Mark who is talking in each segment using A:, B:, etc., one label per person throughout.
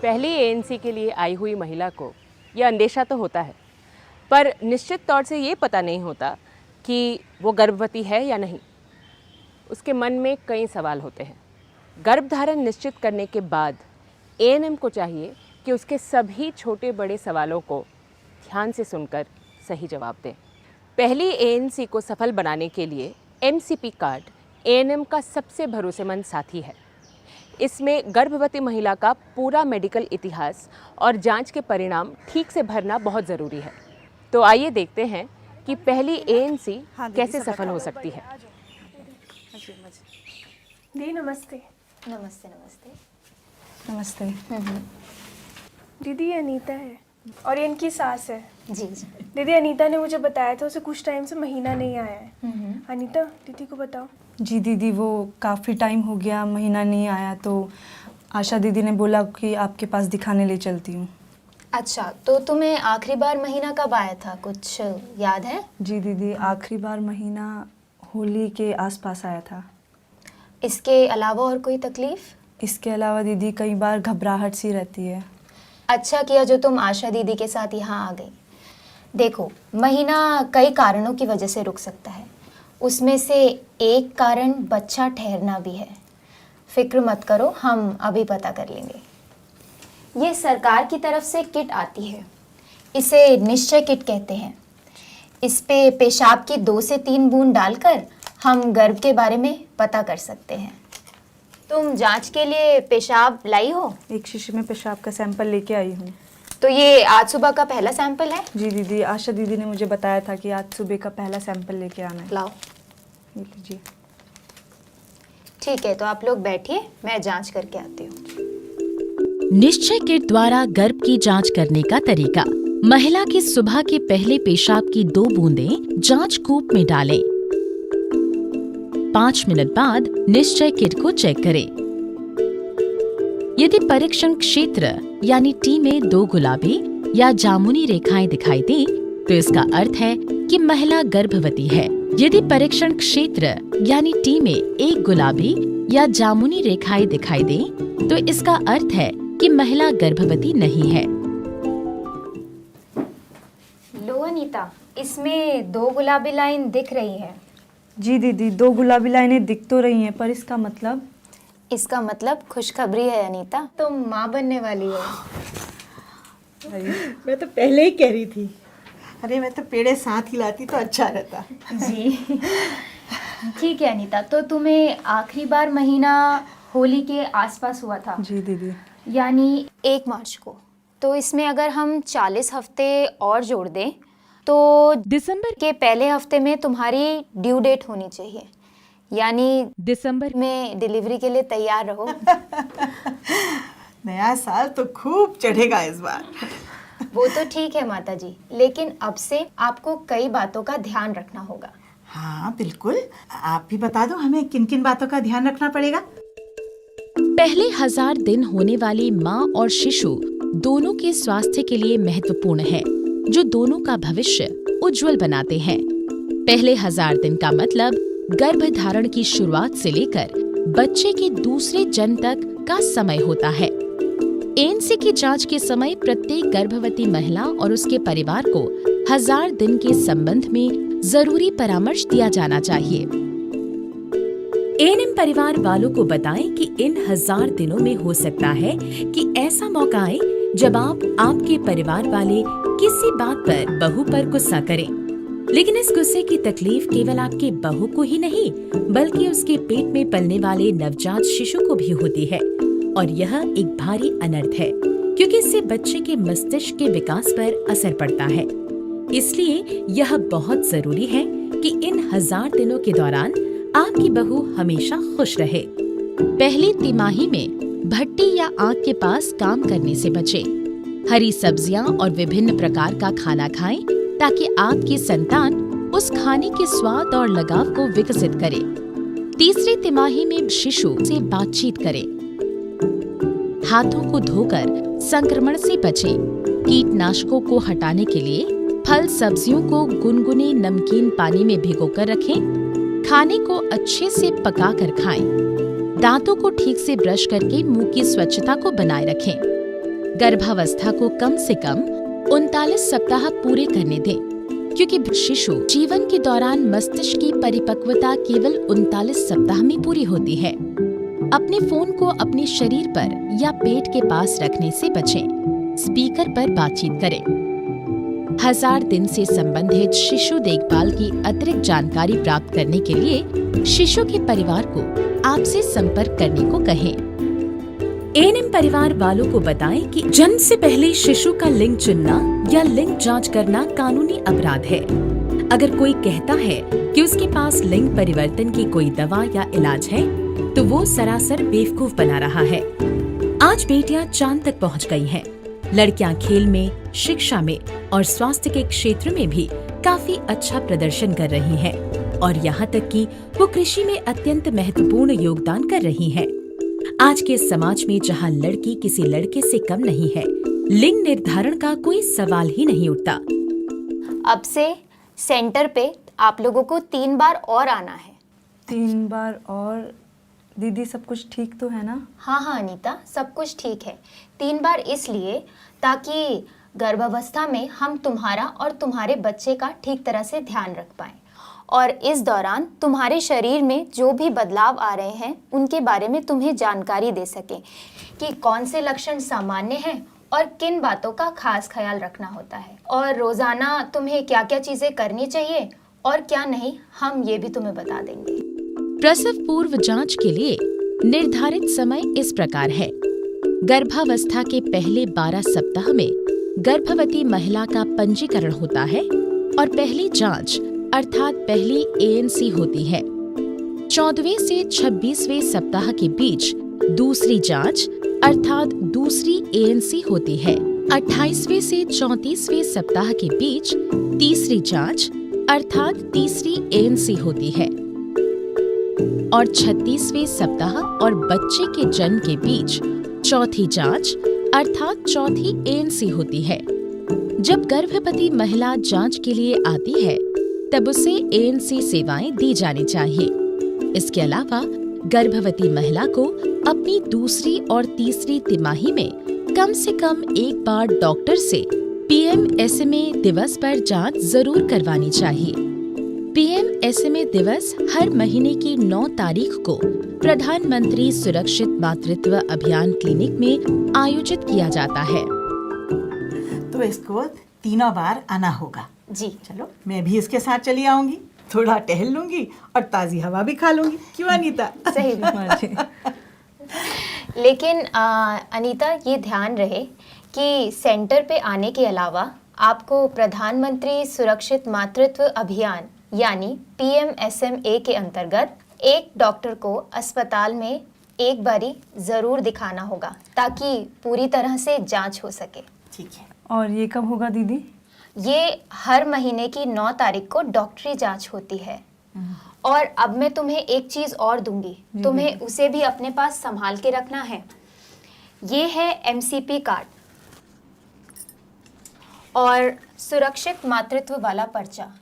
A: पहली एएनसी के लिए आई हुई महिला को यह अंदेशा तो होता है, पर निश्चित तौर से ये पता नहीं होता कि वो गर्भवती है या नहीं। उसके मन में कई सवाल होते हैं। गर्भधारण निश्चित करने के बाद एएनएम को चाहिए कि उसके सभी छोटे बड़े सवालों को ध्यान से सुनकर सही जवाब दें। पहली एएनसी को सफल बनाने के लिए एमसीपी कार्ड एएनएम का सबसे भरोसेमंद साथी है। इसमें गर्भवती महिला का पूरा मेडिकल इतिहास और जांच के परिणाम ठीक से भरना बहुत ज़रूरी है। तो आइए देखते हैं कि पहली एएनसी कैसे सफल हो सकती है।
B: दी नमस्ते।
C: नमस्ते नमस्ते
B: नमस्ते। दीदी ये अनीता है और ये इनकी सास है।
C: जी जी।
B: दीदी अनीता ने मुझे बताया था उसे कुछ टाइम से महीना नहीं आया है। अनीता दीदी को बताओ।
D: जी दीदी, वो काफ़ी टाइम हो गया महीना नहीं आया, तो आशा दीदी ने बोला कि आपके पास दिखाने ले चलती हूँ।
C: अच्छा, तो तुम्हें आखिरी बार महीना कब आया था, कुछ याद है?
D: जी दीदी, आखिरी बार महीना होली के आसपास आया था।
C: इसके अलावा और कोई तकलीफ?
D: इसके अलावा दीदी कई बार घबराहट सी रहती है।
C: अच्छा किया जो तुम आशा दीदी के साथ यहाँ आ गई। देखो, महीना कई कारणों की वजह से रुक सकता है। उसमें से एक कारण बच्चा ठहरना भी है। फिक्र मत करो, हम अभी पता कर लेंगे। ये सरकार की तरफ से किट आती है, इसे निश्चय किट कहते हैं। इस पे पेशाब की 2 से 3 बूंद डालकर हम गर्भ के बारे में पता कर सकते हैं। तुम जांच के लिए पेशाब लाई हो?
D: एक शीशी में पेशाब का सैंपल लेके आई हूँ।
C: तो ये आज सुबह का पहला सैंपल है?
D: जी दीदी, आशा दीदी ने मुझे बताया था कि आज सुबह का पहला सैंपल लेके आना है।
C: लाओ।
D: ये लीजिए।
C: ठीक है, तो आप लोग बैठिए, मैं जांच करके आती हूँ।
E: निश्चय किट द्वारा गर्भ की जांच करने का तरीका। महिला की सुबह के पहले पेशाब की 2 बूंदें जांच कूप में डालें। 5 मिनट बाद निश्चय किट को चेक करें। यदि परीक्षण क्षेत्र यानी टी में 2 गुलाबी या जामुनी रेखाएं दिखाई दे, तो इसका अर्थ है कि महिला गर्भवती है। यदि परीक्षण क्षेत्र यानी टी में 1 गुलाबी या जामुनी रेखाएं दिखाई दे, तो इसका अर्थ है कि महिला गर्भवती नहीं है।
C: लो अनीता, इसमें 2 गुलाबी लाइन दिख रही है।
D: जी दीदी, 2 गुलाबी लाइनें दिख तो रही हैं, पर इसका मतलब?
C: इसका मतलब खुशखबरी है अनीता, तुम माँ बनने वाली हो।
F: मैं तो पहले ही कह रही थी। अरे मैं तो पेड़े साथ ही लाती तो अच्छा रहता।
C: जी ठीक है अनीता, तो तुम्हें आखिरी बार महीना होली के आसपास हुआ था?
D: जी दीदी।
C: यानी 1 मार्च को। तो इसमें अगर हम 40 हफ्ते और जोड़ दें तो
E: दिसंबर
C: के पहले हफ्ते में तुम्हारी ड्यू डेट होनी चाहिए, यानी
E: दिसंबर
C: में डिलीवरी के लिए तैयार रहो।
F: नया साल तो खूब चढ़ेगा इस बार।
C: वो तो ठीक है माता जी, लेकिन अब से आपको कई बातों का ध्यान रखना होगा।
F: हाँ बिल्कुल, आप भी बता दो हमें किन किन बातों का ध्यान रखना पड़ेगा।
E: पहले 1000 दिन होने वाली माँ और शिशु दोनों के स्वास्थ्य के लिए महत्वपूर्ण है, जो दोनों का भविष्य उज्जवल बनाते हैं। पहले 1000 दिन का मतलब गर्भधारण की शुरुआत से लेकर बच्चे के दूसरे जन्म तक का समय होता है। एएनसी की जांच के समय प्रत्येक गर्भवती महिला और उसके परिवार को 1000 दिन के संबंध में जरूरी परामर्श दिया जाना चाहिए। एएनएम परिवार वालों को बताएं कि इन 1000 दिनों में हो सकता है कि ऐसा मौका आए जब आप आपके परिवार वाले किसी बात पर बहू पर गुस्सा करें, लेकिन इस गुस्से की तकलीफ केवल आपके बहू को ही नहीं बल्कि उसके पेट में पलने वाले नवजात शिशु को भी होती है, और यह एक भारी अनर्थ है क्योंकि इससे बच्चे के मस्तिष्क के विकास पर असर पड़ता है। इसलिए यह बहुत जरूरी है कि इन 1000 दिनों के दौरान आपकी बहू हमेशा खुश रहे। पहली तिमाही में भट्टी या आग के पास काम करने से बचें। हरी सब्जियां और विभिन्न प्रकार का खाना खाएं ताकि आपकी संतान उस खाने के स्वाद और लगाव को विकसित करे। तीसरी तिमाही में शिशु से बातचीत करें। हाथों को धोकर संक्रमण से बचें। कीटनाशकों को हटाने के लिए फल सब्जियों को गुनगुने नमकीन पानी में भिगोकर रखें। खाने को अच्छे से पकाकर खाएं। दांतों को ठीक से ब्रश करके मुंह की स्वच्छता को बनाए रखें। गर्भावस्था को कम से कम 39 सप्ताह पूरे करने दें, क्योंकि शिशु जीवन के दौरान मस्तिष्क की परिपक्वता केवल 39 सप्ताह में पूरी होती है। अपने फोन को अपने शरीर पर या पेट के पास रखने से बचें। स्पीकर पर बातचीत करें। 1000 दिन से संबंधित शिशु देखभाल की अतिरिक्त जानकारी प्राप्त करने के लिए शिशु के परिवार को आपसे संपर्क करने को कहें। एएनएम परिवार वालों को बताएं कि जन्म से पहले शिशु का लिंग चुनना या लिंग जांच करना कानूनी अपराध है। अगर कोई कहता है कि उसके पास लिंग परिवर्तन की कोई दवा या इलाज है, तो वो सरासर बेवकूफ बना रहा है। आज बेटियां चांद तक पहुंच गई हैं। लड़कियां खेल में, शिक्षा में और स्वास्थ्य के क्षेत्र में भी काफी अच्छा प्रदर्शन कर रही हैं और यहाँ तक कि वो कृषि में अत्यंत महत्वपूर्ण योगदान कर रही हैं। आज के समाज में जहाँ लड़की किसी लड़के से कम नहीं है, लिंग निर्धारण का कोई सवाल ही नहीं उठता।
C: अब से सेंटर पे आप लोगों को 3 बार और आना है।
D: 3 बार और? दीदी सब कुछ ठीक तो है ना?
C: हाँ अनीता, सब कुछ ठीक है। 3 बार इसलिए ताकि गर्भावस्था में हम तुम्हारा और तुम्हारे बच्चे का ठीक तरह से ध्यान रख पाएं और इस दौरान तुम्हारे शरीर में जो भी बदलाव आ रहे हैं उनके बारे में तुम्हें जानकारी दे सकें कि कौन से लक्षण सामान्य हैं और किन बातों का खास ख्याल रखना होता है और रोजाना तुम्हें क्या क्या चीजें करनी चाहिए और क्या नहीं, हम ये भी तुम्हें बता देंगे।
E: प्रसव पूर्व जांच के लिए निर्धारित समय इस प्रकार है। गर्भावस्था के पहले 12 सप्ताह में गर्भवती महिला का पंजीकरण होता है और पहली जांच अर्थात पहली एएनसी होती है। 14वें से 26वें सप्ताह के बीच दूसरी जांच अर्थात दूसरी एएनसी होती है। 28वें से 34वें सप्ताह के बीच तीसरी जांच अर्थात तीसरी एएनसी होती है और 36वें सप्ताह और बच्चे के जन्म के बीच चौथी जांच अर्थात चौथी एएनसी होती है। जब गर्भवती महिला जांच के लिए आती है तब उसे एएनसी सेवाएं दी जानी चाहिए। इसके अलावा गर्भवती महिला को अपनी दूसरी और तीसरी तिमाही में कम से कम एक बार डॉक्टर से पीएमएसएमए दिवस पर जांच जरूर करवानी चाहिए। पीएमएसएमए दिवस हर महीने की 9 तारीख को प्रधानमंत्री सुरक्षित मातृत्व अभियान क्लिनिक में आयोजित किया जाता है।
F: तो इसको 3 बार आना होगा।
C: जी
F: चलो, मैं भी इसके साथ चली आऊंगी, थोड़ा टहल लूंगी और ताज़ी हवा भी खा लूंगी। क्यों अनीता?
C: सही बात। लेकिन अनीता, ये ध्यान रहे कि सेंटर पे आने के अलावा आपको प्रधानमंत्री सुरक्षित मातृत्व अभियान यानी पीएमएसएमए के अंतर्गत एक डॉक्टर को अस्पताल में एक बारी ज़रूर दिखाना होगा ताकि पूरी तरह से जांच हो सके।
F: ठीक है।
D: और ये कब होगा दीदी?
C: ये हर महीने की 9 तारीख को डॉक्टरी जांच होती है। और अब मैं तुम्हें एक चीज़ और दूंगी, तुम्हें उसे भी अपने पास संभाल के रखना है। ये है एमसीपी कार्ड और सुरक्षित मातृत्व वाला पर्चा।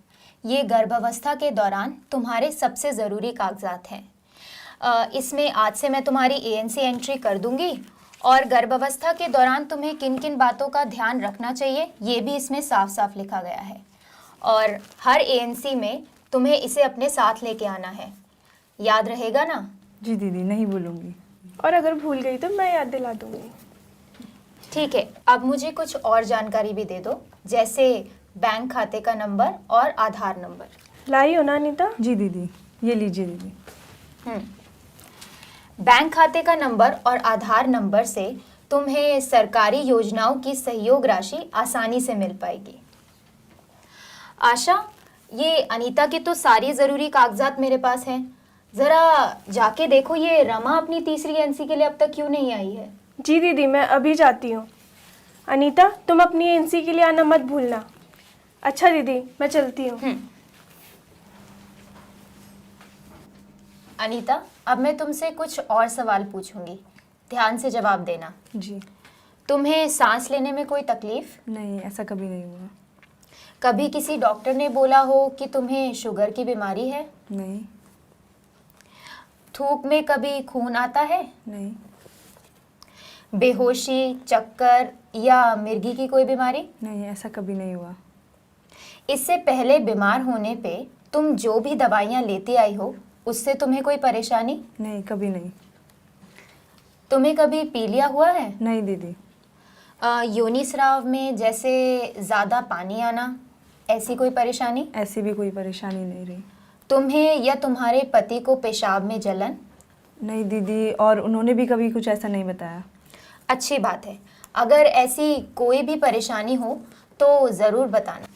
C: ये गर्भावस्था के दौरान तुम्हारे सबसे ज़रूरी कागजात हैं। इसमें आज से मैं तुम्हारी एएनसी एंट्री कर दूंगी और गर्भावस्था के दौरान तुम्हें किन किन बातों का ध्यान रखना चाहिए ये भी इसमें साफ साफ लिखा गया है। और हर एएनसी में तुम्हें इसे अपने साथ लेके आना है, याद रहेगा ना?
D: जी दीदी, नहीं भूलूंगी।
B: और अगर भूल गई तो मैं याद दिला दूंगी।
C: ठीक है, अब मुझे कुछ और जानकारी भी दे दो, जैसे बैंक खाते का नंबर और आधार नंबर।
B: लाई हो ना अनीता?
D: जी दीदी, ये लीजिए दीदी।
C: बैंक खाते का नंबर और आधार नंबर से तुम्हें सरकारी योजनाओं की सहयोग राशि आसानी से मिल पाएगी। आशा, ये अनीता की तो सारी ज़रूरी कागजात मेरे पास हैं। ज़रा जाके देखो ये रमा अपनी तीसरी एनसी के लिए अब तक क्यों नहीं आई है।
B: जी दीदी, मैं अभी जाती हूँ। अनीता, तुम अपनी एनसी के लिए आना मत भूलना। अच्छा दीदी, मैं चलती हूँ।
C: अनीता, अब मैं तुमसे कुछ और सवाल पूछूंगी, ध्यान से जवाब देना।
D: जी।
C: तुम्हें सांस लेने में कोई तकलीफ?
D: नहीं, ऐसा कभी नहीं हुआ।
C: कभी किसी डॉक्टर ने बोला हो कि तुम्हें शुगर की बीमारी है?
D: नहीं।
C: थूक में कभी खून आता है?
D: नहीं।
C: बेहोशी, चक्कर या मिर्गी की कोई बीमारी?
D: नहीं, ऐसा कभी नहीं हुआ।
C: इससे पहले बीमार होने पे तुम जो भी दवाइयाँ लेती आई हो उससे तुम्हें कोई परेशानी?
D: नहीं, कभी नहीं।
C: तुम्हें कभी पीलिया हुआ है?
D: नहीं दीदी।
C: योनि स्राव में जैसे ज़्यादा पानी आना, ऐसी कोई परेशानी?
D: ऐसी भी कोई परेशानी नहीं रही।
C: तुम्हें या तुम्हारे पति को पेशाब में जलन?
D: नहीं दीदी, और उन्होंने भी कभी कुछ ऐसा नहीं बताया।
C: अच्छी बात है। अगर ऐसी कोई भी परेशानी हो तो ज़रूर बताना।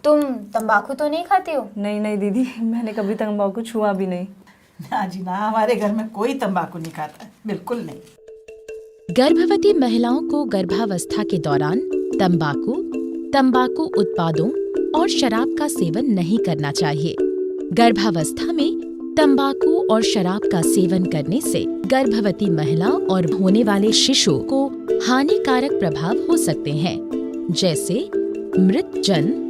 C: तुम तंबाकू तो नहीं खाती हो?
D: नहीं नहीं दीदी, मैंने कभी तंबाकू छुआ भी नहीं।
F: ना जी ना, हमारे घर में कोई तंबाकू नहीं खाता है, बिल्कुल नहीं।
E: गर्भवती महिलाओं को गर्भावस्था के दौरान तंबाकू, तंबाकू उत्पादों और शराब का सेवन नहीं करना चाहिए। गर्भावस्था में तंबाकू और शराब का सेवन करने से गर्भवती महिला और होने वाले शिशु को हानिकारक प्रभाव हो सकते हैं, जैसे मृत जन्म,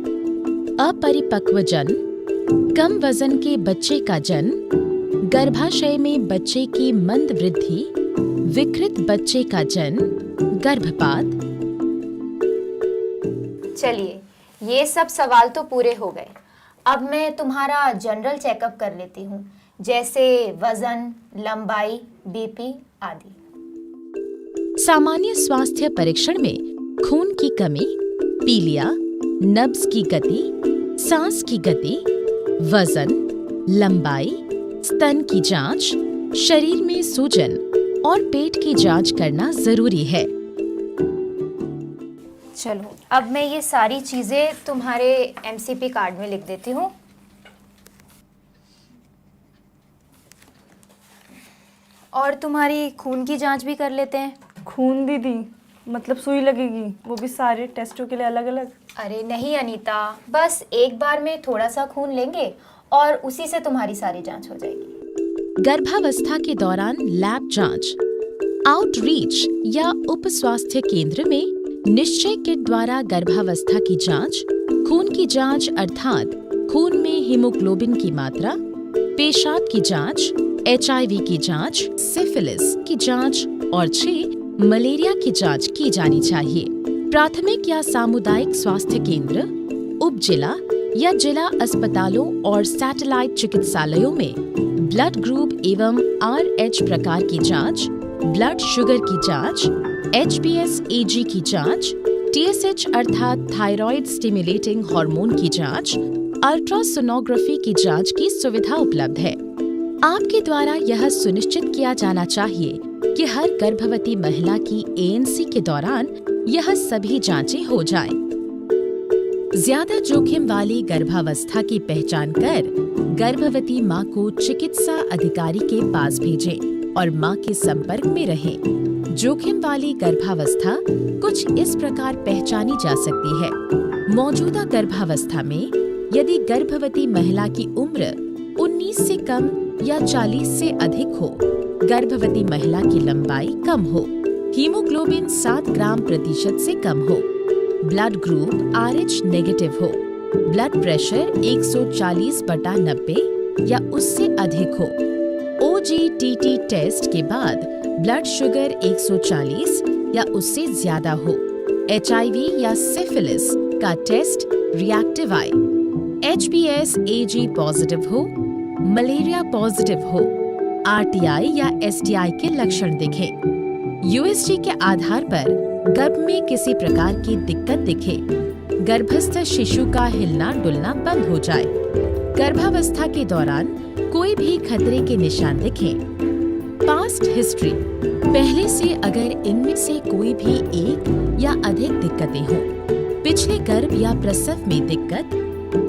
E: अपरिपक्व जन्म, कम वजन के बच्चे का जन्म, गर्भाशय में बच्चे की मंद वृद्धि, विकृत बच्चे का जन्म, गर्भपात।
C: चलिए, ये सब सवाल तो पूरे हो गए। अब मैं तुम्हारा जनरल चेकअप कर लेती हूँ, जैसे वजन, लंबाई, बीपी आदि।
E: सामान्य स्वास्थ्य परीक्षण में खून की कमी, पीलिया, नब्ज की गति, सांस की गति, वजन, लंबाई, स्तन की जांच, शरीर में सूजन और पेट की जांच करना जरूरी है।
C: चलो, अब मैं ये सारी चीज़ें तुम्हारे एमसीपी कार्ड में लिख देती हूँ। और तुम्हारी खून की जांच भी कर लेते हैं।
D: खून दीदी, मतलब सुई लगेगी, वो भी सारे टेस्टों के लिए अलग अलग?
C: अरे नहीं अनीता, बस एक बार में थोड़ा सा खून लेंगे और उसी से तुम्हारी सारी जांच हो जाएगी।
E: गर्भावस्था के दौरान लैब जांच, आउटरीच या उप स्वास्थ्य केंद्र में निश्चय किट द्वारा गर्भावस्था की जांच, खून की जांच अर्थात खून में हीमोग्लोबिन की मात्रा, पेशाब की जांच, HIV की जांच, सिफिलिस की जांच और 6 मलेरिया की जांच की जानी चाहिए। प्राथमिक या सामुदायिक स्वास्थ्य केंद्र, उप जिला या जिला अस्पतालों और सैटेलाइट चिकित्सालयों में ब्लड ग्रुप एवं RH प्रकार की जांच, ब्लड शुगर की जांच, HbS-Ag की जांच, TSH अर्थात थायराइड स्टिमुलेटिंग हार्मोन की जांच, अल्ट्रासोनोग्राफी की जांच की सुविधा उपलब्ध है। आपके द्वारा यह सुनिश्चित किया जाना चाहिए कि हर गर्भवती महिला की ANC के दौरान यह सभी जांचें हो जाएं। ज्यादा जोखिम वाली गर्भावस्था की पहचान कर गर्भवती मां को चिकित्सा अधिकारी के पास भेजें और मां के संपर्क में रहें। जोखिम वाली गर्भावस्था कुछ इस प्रकार पहचानी जा सकती है। मौजूदा गर्भावस्था में यदि गर्भवती महिला की उम्र 19 से कम या 40 से अधिक हो, गर्भवती महिला की लंबाई कम हो, हीमोग्लोबिन 7 ग्राम प्रतिशत से कम हो, ब्लड ग्रुप RH नेगेटिव हो, ब्लड प्रेशर 140/90 या उससे अधिक हो, OGTT टेस्ट के बाद ब्लड शुगर 140 या उससे ज्यादा हो, HIV या सिफिलिस का टेस्ट रिएक्टिव आए, HbS-Ag पॉजिटिव हो, मलेरिया पॉजिटिव हो, RTI या STI के लक्षण दिखें, USG के आधार पर गर्भ में किसी प्रकार की दिक्कत दिखे, गर्भस्थ शिशु का हिलना डुलना बंद हो जाए, गर्भावस्था के दौरान कोई भी खतरे के निशान दिखें, पास्ट हिस्ट्री, पहले से अगर इनमें से कोई भी एक या अधिक दिक्कतें हों, पिछले गर्भ या प्रसव में दिक्कत,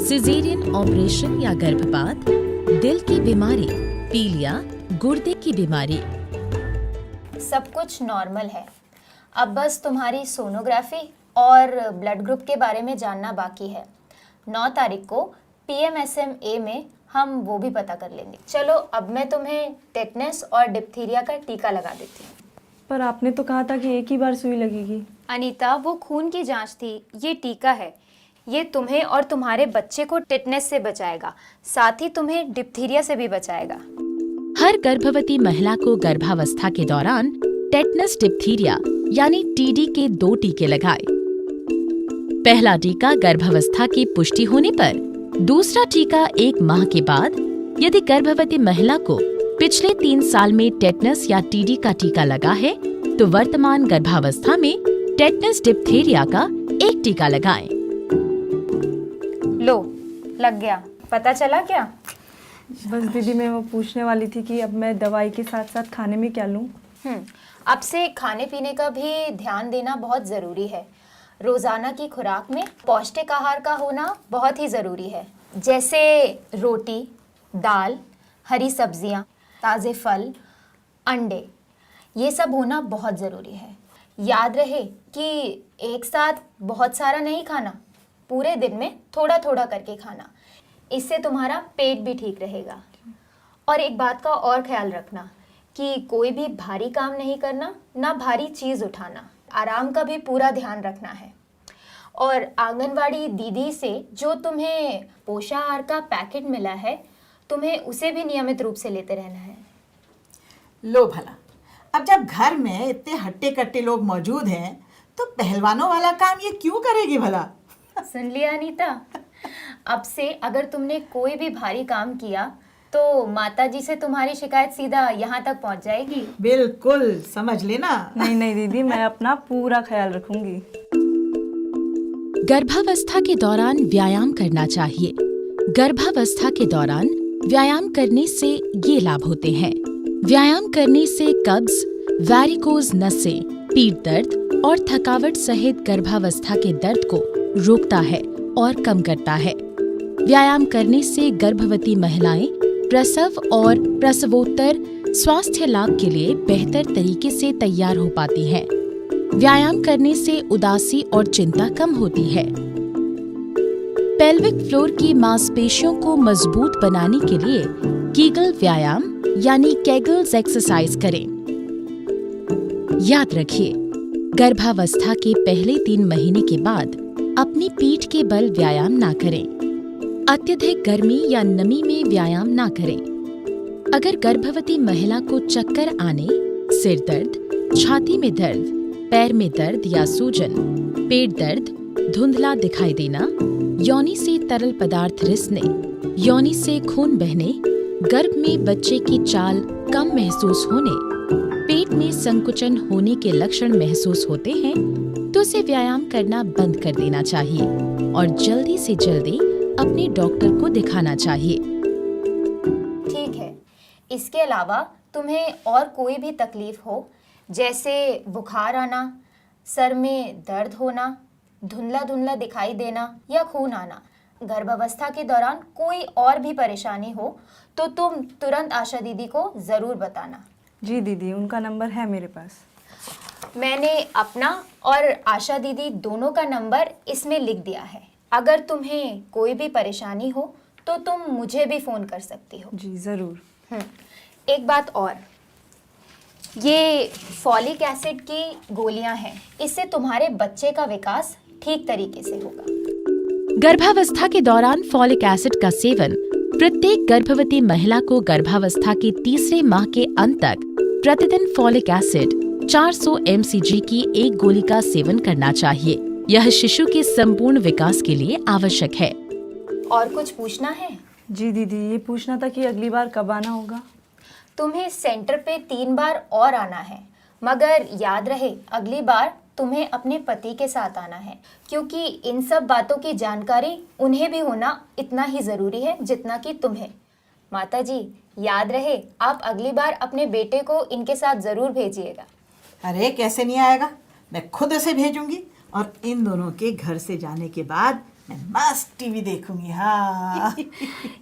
E: सिजेरियन ऑपरेशन या गर्भपात, दिल की बीमारी, पीलिया, गुर्दे की बीमारी।
C: सब कुछ नॉर्मल है। अब बस तुम्हारी सोनोग्राफी और ब्लड ग्रुप के बारे में जानना बाकी है। 9 तारीख को PMSMA में हम वो भी पता कर लेंगे। चलो, अब मैं तुम्हें टेटनस और डिप्थीरिया का टीका लगा देती हूँ।
D: पर आपने तो कहा था कि एक ही बार सुई लगेगी।
C: अनीता, वो खून की जांच थी, ये टीका है। ये तुम्हें और तुम्हारे बच्चे को टेटनस से बचाएगा, साथ ही तुम्हें डिप्थीरिया से भी बचाएगा।
E: हर गर्भवती महिला को गर्भावस्था के दौरान टेटनस डिप्थीरिया यानी टीडी के 2 टीके लगाए। पहला टीका गर्भावस्था की पुष्टि होने पर, दूसरा टीका 1 माह के बाद। यदि गर्भवती महिला को पिछले 3 साल में टेटनस या टीडी का टीका लगा है तो वर्तमान गर्भावस्था में टेटनस डिप्थीरिया का 1 टीका लगाएं।
C: लो, लग गया। पता चला क्या?
D: बस दीदी मैं वो पूछने वाली थी कि अब मैं दवाई के साथ साथ खाने में क्या लूँ।
C: अब से खाने पीने का भी ध्यान देना बहुत ज़रूरी है। रोज़ाना की खुराक में पौष्टिक आहार का होना बहुत ही ज़रूरी है, जैसे रोटी, दाल, हरी सब्जियां, ताज़े फल, अंडे, ये सब होना बहुत ज़रूरी है। याद रहे कि एक साथ बहुत सारा नहीं खाना, पूरे दिन में थोड़ा थोड़ा करके खाना। इससे तुम्हारा पेट भी ठीक रहेगा। और एक बात का और ख्याल रखना कि कोई भी भारी काम नहीं करना, ना भारी चीज़ उठाना। आराम का भी पूरा ध्यान रखना है। और आंगनवाड़ी दीदी से जो तुम्हें पोषाहार का पैकेट मिला है, तुम्हें उसे भी नियमित रूप से लेते रहना है।
F: लो भला, अब जब घर में इतने हट्टे कट्टे लोग मौजूद हैं तो पहलवानों वाला काम ये क्यों करेगी भला?
C: सुन लिया अनीता? अब से अगर तुमने कोई भी भारी काम किया तो माताजी से तुम्हारी शिकायत सीधा यहाँ तक पहुँच जाएगी।
F: बिल्कुल, समझ लेना।
D: नहीं नहीं दीदी, मैं अपना पूरा ख्याल रखूंगी।
E: गर्भावस्था के दौरान व्यायाम करना चाहिए। गर्भावस्था के दौरान व्यायाम करने से ये लाभ होते हैं। व्यायाम करने से कब्ज, वैरिकोज नसें, पीठ दर्द और थकावट सहित गर्भावस्था के दर्द को रोकता है और कम करता है। व्यायाम करने से गर्भवती महिलाएं प्रसव और प्रसवोत्तर स्वास्थ्य लाभ के लिए बेहतर तरीके से तैयार हो पाती हैं। व्यायाम करने से उदासी और चिंता कम होती है। पेल्विक फ्लोर की मांसपेशियों को मजबूत बनाने के लिए कीगल व्यायाम यानी केगल्स एक्सरसाइज करें। याद रखिए, गर्भावस्था के पहले 3 महीने के बाद अपनी पीठ के बल व्यायाम ना करें। अत्यधिक गर्मी या नमी में व्यायाम ना करें। अगर गर्भवती महिला को चक्कर आने, सिर दर्द, छाती में दर्द, पैर में दर्द या सूजन, पेट दर्द, धुंधला दिखाई देना, योनि से तरल पदार्थ रिसने, योनि से खून बहने, गर्भ में बच्चे की चाल कम महसूस होने, पेट में संकुचन होने के लक्षण महसूस होते हैं तो उसे व्यायाम करना बंद कर देना चाहिए और जल्दी से जल्दी अपने डॉक्टर को दिखाना चाहिए।
C: ठीक है। इसके अलावा तुम्हें और कोई भी तकलीफ हो, जैसे बुखार आना, सर में दर्द होना, धुंधला धुंधला दिखाई देना या खून आना, गर्भावस्था के दौरान कोई और भी परेशानी हो तो तुम तुरंत आशा दीदी को ज़रूर बताना।
D: जी दीदी, उनका नंबर है मेरे पास।
C: मैंने अपना और आशा दीदी दोनों का नंबर इसमें लिख दिया है। अगर तुम्हें कोई भी परेशानी हो तो तुम मुझे भी फ़ोन कर सकती हो।
D: जी ज़रूर।
C: एक बात और, ये फॉलिक एसिड की गोलियां हैं, इससे तुम्हारे बच्चे का विकास ठीक तरीके से होगा।
E: गर्भावस्था के दौरान फॉलिक एसिड का सेवन प्रत्येक गर्भवती महिला को गर्भावस्था के 3रे माह के अंत तक प्रतिदिन फॉलिक एसिड 400 mcg की एक गोली का सेवन करना चाहिए। यह शिशु के संपूर्ण विकास के लिए आवश्यक है।
C: और कुछ पूछना है?
D: जी दीदी, ये पूछना था कि अगली बार कब आना होगा।
C: तुम्हें सेंटर पे 3 बार और आना है, मगर याद रहे अगली बार तुम्हें अपने पति के साथ आना है, क्योंकि इन सब बातों की जानकारी उन्हें भी होना इतना ही ज़रूरी है जितना कि तुम्हें। माताजी, याद रहे आप अगली बार अपने बेटे को इनके साथ ज़रूर भेजिएगा।
F: अरे कैसे नहीं आएगा, मैं खुद उसे भेजूंगी और इन दोनों के घर से जाने के बाद मैं मस्त टीवी देखूंगी। हाँ।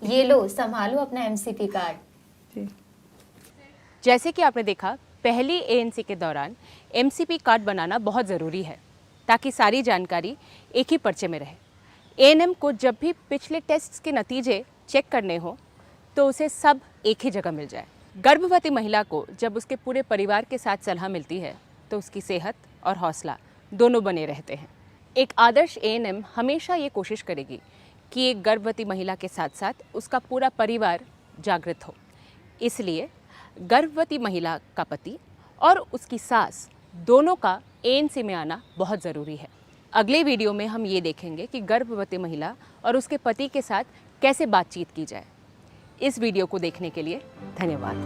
C: ये लो, संभालो अपना एमसीपी कार्ड।
A: जैसे कि आपने देखा, पहली एएनसी के दौरान एमसीपी कार्ड बनाना बहुत ज़रूरी है ताकि सारी जानकारी एक ही पर्चे में रहे। एएनएम को जब भी पिछले टेस्ट के नतीजे चेक करने हो तो उसे सब एक ही जगह मिल जाए। गर्भवती महिला को जब उसके पूरे परिवार के साथ सलाह मिलती है तो उसकी सेहत और हौसला दोनों बने रहते हैं। एक आदर्श एएनएम हमेशा ये कोशिश करेगी कि एक गर्भवती महिला के साथ साथ उसका पूरा परिवार जागृत हो। इसलिए गर्भवती महिला का पति और उसकी सास दोनों का एएनसी में आना बहुत ज़रूरी है। अगले वीडियो में हम ये देखेंगे कि गर्भवती महिला और उसके पति के साथ कैसे बातचीत की जाए। इस वीडियो को देखने के लिए धन्यवाद।